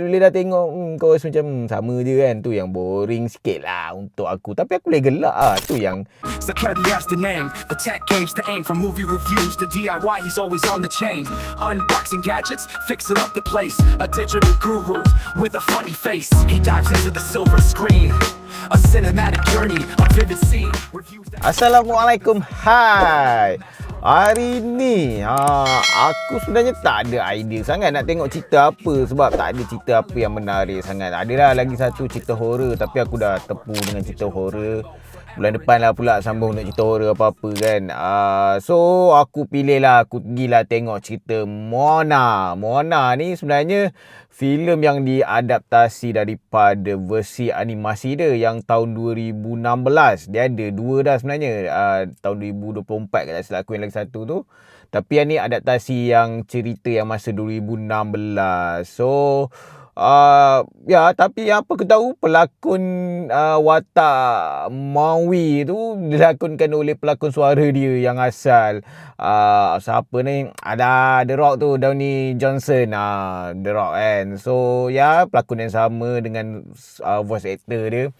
Bila dah tengok kau rasa macam sama je kan. Tu yang boring sikit lah untuk aku. Tapi aku boleh gelak lah. Tu yang Security has the name, the tech gauge, the aim. From movie reviews to DIY, he's always on the chain. Unboxing gadgets, fixing up the place. A digital guru with a funny face. He dives into the silver screen. A cinematic journey, a vivid scene. Reviews that... Assalamualaikum. Hai. Hari ni aku sebenarnya tak ada idea sangat nak tengok cerita apa. Sebab tak ada cerita apa yang menarik sangat. Adalah lagi satu cerita horror, tapi aku dah tepu dengan cerita horror. Bulan depan lah pula sambung nak cerita horror apa-apa kan. So aku pilih lah, aku pergilah tengok cerita Moana. Moana ni sebenarnya filem yang diadaptasi daripada versi animasi dia yang tahun 2016. Dia ada dua dah sebenarnya. Tahun 2024 kalau tak silap aku yang lagi satu tu. Tapi yang ni adaptasi yang cerita yang masa 2016. So ya, tapi yang apa aku tahu pelakon watak Maui tu dilakonkan oleh pelakon suara dia yang asal siapa ni, ada The Rock tu, Downey Johnson, The Rock kan. So ya, pelakon yang sama dengan voice actor dia.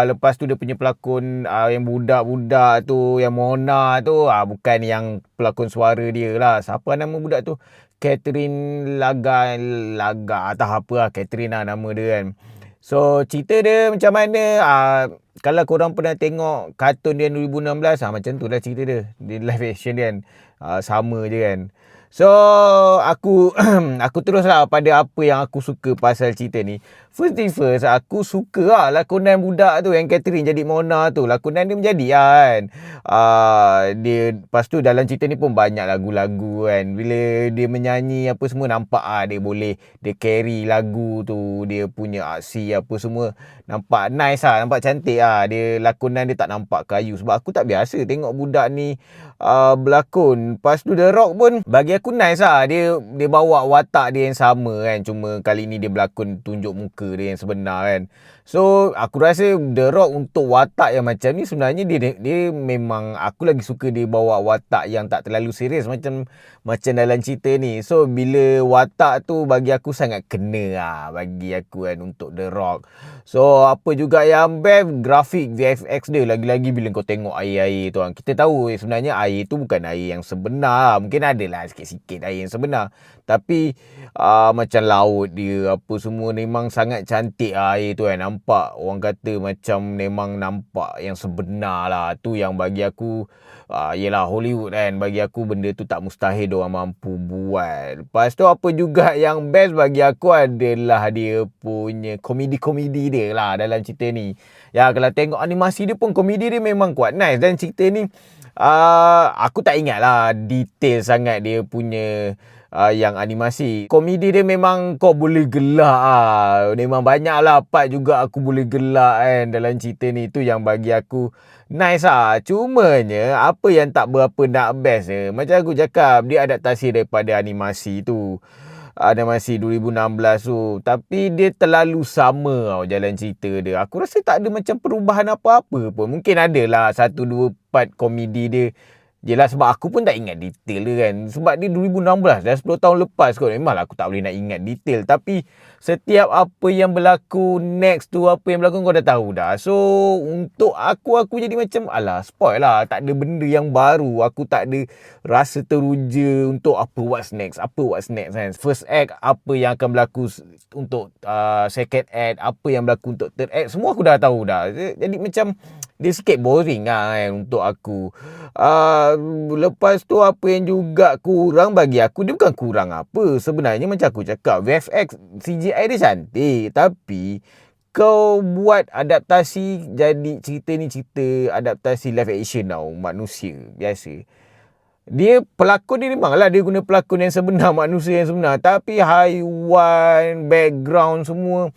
Lepas tu dia punya pelakon yang budak-budak tu, yang Mona tu, bukan yang pelakon suara dia lah. Siapa nama budak tu? Catherine Laga atau apa lah, Catherine lah nama dia kan. So cerita dia macam mana, kalau korang pernah tengok kartun dia 2016, macam tu lah cerita dia. Dia live action dia kan, sama je kan. So aku aku teruslah pada apa yang aku suka pasal cerita ni. First thing first, aku suka lah lakonan budak tu, yang Catherine jadi Mona tu. Lakonan dia menjadi kan. Dia lepas tu dalam cerita ni pun banyak lagu-lagu kan. Bila dia menyanyi apa semua, nampak dia carry lagu tu, dia punya aksi apa semua nampak nice lah, nampak cantik lah. Dia lakonan dia tak nampak kayu. Sebab aku tak biasa tengok budak ni berlakon. Lepas tu The Rock pun bagi aku nice lah. Dia bawa watak dia yang sama kan. Cuma kali ni dia berlakon tunjuk muka dia yang sebenar kan. So aku rasa The Rock untuk watak yang macam ni sebenarnya dia memang, aku lagi suka dia bawa watak yang tak terlalu serius macam dalam cerita ni. So bila watak tu bagi aku sangat kena lah bagi aku kan untuk The Rock. So apa juga yang best, grafik VFX dia. Lagi-lagi bila kau tengok air-air tu kan. Kita tahu sebenarnya air tu bukan air yang sebenar. Mungkin adalah sikit-sikit air yang sebenar. Tapi macam laut dia apa semua memang sangat cantik air tu kan. Nampak, orang kata macam memang nampak yang sebenar lah. Tu yang bagi aku yelah Hollywood kan. Bagi aku benda tu tak mustahil diorang mampu buat. Lepas tu apa juga yang best bagi aku adalah dia punya komedi-komedi dia lah dalam cerita ni. Ya, kalau tengok animasi dia pun komedi dia memang kuat, nice. Dan cerita ni aku tak ingat lah detail sangat dia punya yang animasi. Komedi dia memang kau boleh gelak memang banyak lah part juga aku boleh gelak kan dalam cerita ni. Tu yang bagi aku nice lah. Cumanya apa yang tak berapa nak best macam aku cakap, dia adaptasi daripada animasi tu, animasi 2016 tu. Tapi dia terlalu sama jalan cerita dia. Aku rasa tak ada macam perubahan apa-apa pun. Mungkin ada lah 1-2 part komedi dia. Yelah, sebab aku pun tak ingat detail dia kan. Sebab dia 2016, dah 10 tahun lepas kot. Memanglah aku tak boleh nak ingat detail. Tapi setiap apa yang berlaku next tu, apa yang berlaku kau dah tahu dah. So untuk aku jadi macam alah, spoil lah. Tak ada benda yang baru. Aku tak ada rasa teruja untuk apa what's next kan. First act apa yang akan berlaku untuk second act, apa yang berlaku untuk third act, semua aku dah tahu dah. Jadi macam dia sikit boring lah kan untuk aku. Lepas tu apa yang juga kurang bagi aku, dia bukan kurang apa sebenarnya. Macam aku cakap, VFX CGI dia cantik, tapi kau buat adaptasi jadi cerita ni cerita adaptasi live action tau, manusia biasa. Dia pelakon dia memanglah dia guna pelakon yang sebenar, manusia yang sebenar, tapi haiwan, background semua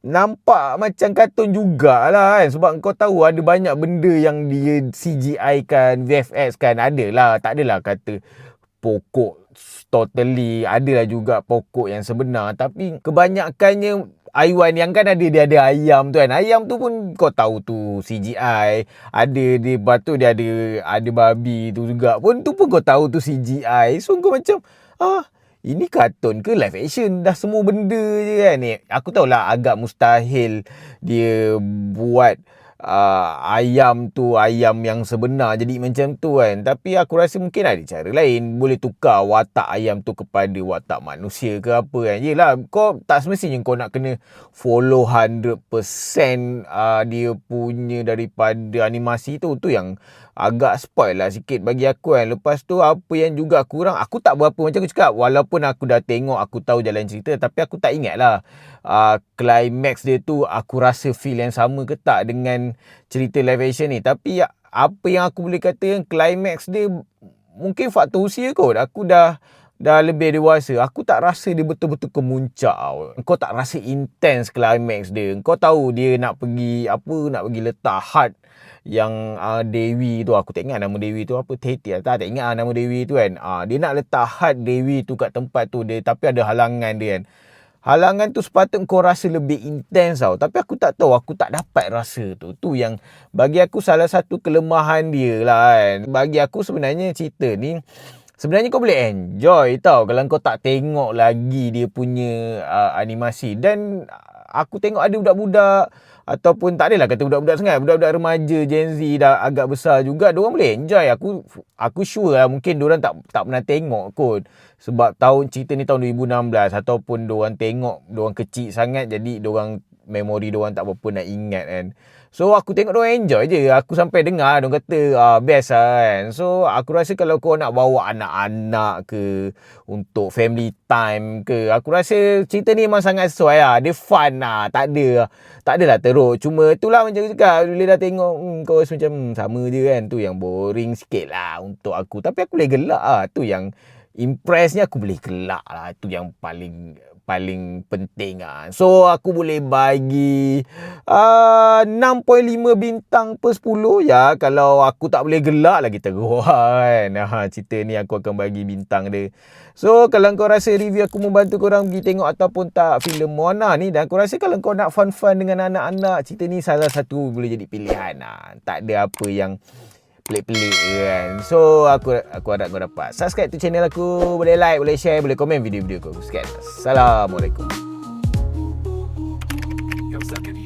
nampak macam kartun jugalah kan. Sebab kau tahu ada banyak benda yang dia CGI kan, VFX kan. Adalah, tak adalah kata pokok totally, adalah juga pokok yang sebenar. Tapi kebanyakannya haiwan yang kan dia ada ayam tu kan. Ayam tu pun kau tahu tu CGI. Ada dia, lepas tu dia ada babi tu juga pun, tu pun kau tahu tu CGI. So kau macam ini kartun ke live action, dah semua benda je kan ni. Aku tahulah agak mustahil dia buat ayam tu ayam yang sebenar jadi macam tu kan, tapi aku rasa mungkin ada cara lain, boleh tukar watak ayam tu kepada watak manusia ke apa kan. Yelah, kau tak semestinya kau nak kena follow 100% dia punya daripada animasi tu yang agak spoil lah sikit bagi aku kan. Lepas tu apa yang juga kurang, aku tak berapa, macam aku cakap, walaupun aku dah tengok, aku tahu jalan cerita, tapi aku tak ingat lah climax dia tu aku rasa feel yang sama ke tak dengan cerita live action ni. Tapi apa yang aku boleh kata, climax dia mungkin faktor usia kot. Aku dah lebih dewasa, aku tak rasa dia betul-betul kemuncak. Kau tak rasa intense climax dia. Kau tahu dia nak pergi letak heart yang Dewi tu, aku tak ingat nama Dewi tu apa, Teti tak ingat nama Dewi tu kan. Dia nak letak heart Dewi tu kat tempat tu dia, tapi ada halangan dia kan. Halangan tu sepatutnya kau rasa lebih intens tau, tapi aku tak tahu, aku tak dapat rasa tu. Tu yang bagi aku salah satu kelemahan dia lah kan. Bagi aku sebenarnya cerita ni sebenarnya kau boleh enjoy tau kalau kau tak tengok lagi dia punya animasi. Dan aku tengok ada budak-budak, ataupun tak adalah kata budak-budak sangat, budak-budak remaja Gen Z dah agak besar juga, diorang boleh enjoy. Aku sure lah mungkin diorang tak pernah tengok kot, sebab cerita ni tahun 2016, ataupun diorang tengok diorang kecil sangat, jadi diorang memori diorang tak berapa nak ingat kan. So aku tengok diorang enjoy je. Aku sampai dengar diorang kata best lah kan. So aku rasa kalau kau nak bawa anak-anak ke, untuk family time ke, aku rasa cerita ni memang sangat sesuai lah. Dia fun lah, tak adalah teruk. Cuma itulah macam aku cakap, bila dah tengok kau rasa macam sama je kan. Tu yang boring sikit lah untuk aku. Tapi aku boleh gelak lah. Tu yang impressnya, aku boleh gelak lah. Tu yang paling penting lah. So aku boleh bagi 6.5 bintang per 10 ya. Kalau aku tak boleh gelak lagi teruk kan. Cerita ni aku akan bagi bintang dia. So kalau kau rasa review aku membantu korang pergi tengok ataupun tak filem Moana ni, dan aku rasa kalau kau nak fun-fun dengan anak-anak, cerita ni salah satu boleh jadi pilihan lah. Tak ada apa yang pelik-pelik kan. So aku harap kau dapat subscribe tu channel aku, boleh like, boleh share, boleh komen video-video aku sekian. Assalamualaikum. Yo, suck it,